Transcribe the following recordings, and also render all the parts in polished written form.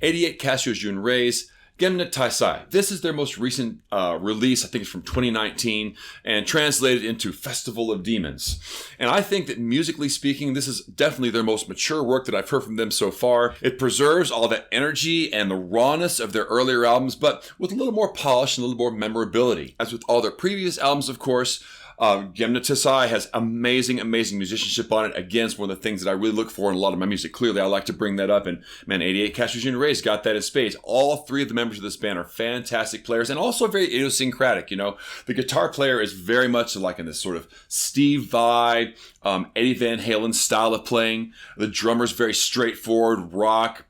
88Kasyo Junrei's Gemna Taisai. This is their most recent release. I think it's from 2019 and translated into Festival of Demons. And I think that musically speaking, this is definitely their most mature work that I've heard from them so far. It preserves all that energy and the rawness of their earlier albums, but with a little more polish and a little more memorability. As with all their previous albums, of course, Gemna Taisai has amazing musicianship on it. Again, it's one of the things that I really look for in a lot of my music. Clearly, I like to bring that up. And man, 88Kasyo Junrei's got that in spades. All three of the members of this band are fantastic players and also very idiosyncratic. You know, the guitar player is very much like in this sort of Steve Vai, Eddie Van Halen style of playing. The drummer's very straightforward, rock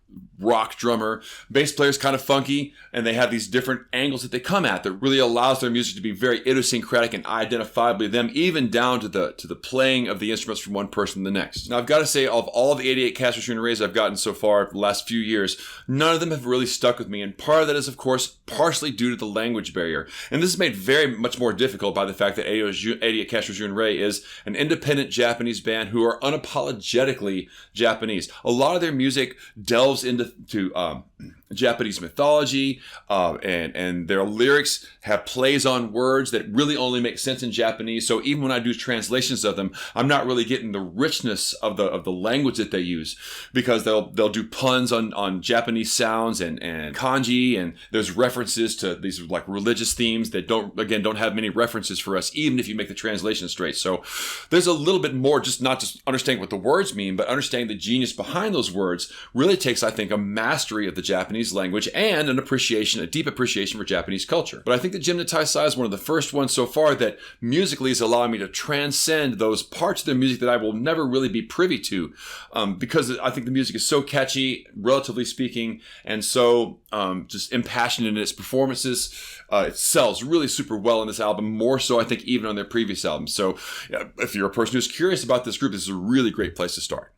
drummer. Bass player's kind of funky, and they have these different angles that they come at that really allows their music to be very idiosyncratic and identifiably them, even down to the playing of the instruments from one person to the next. Now, I've got to say, of all the 88Kasyo Junrei's I've gotten so far the last few years, none of them have really stuck with me, and part of that is, of course, partially due to the language barrier. And this is made very much more difficult by the fact that 88Kasyo Junrei is an independent Japanese band who are unapologetically Japanese. A lot of their music delves into Japanese mythology, and their lyrics have plays on words that really only make sense in Japanese. So even when I do translations of them, I'm not really getting the richness of the language that they use, because they'll do puns on Japanese sounds and kanji, and there's references to these like religious themes that don't have many references for us, even if you make the translation straight. So there's a little bit more, not just understanding what the words mean, but understanding the genius behind those words really takes, I think, a mastery of the Japanese language and a deep appreciation for Japanese culture. But I think that Gemna Taisai is one of the first ones so far that musically is allowing me to transcend those parts of their music that I will never really be privy to, because I think the music is so catchy, relatively speaking, and so just impassioned in its performances. It sells really super well in this album, more so I think even on their previous albums. So if you're a person who's curious about this group, this is a really great place to start.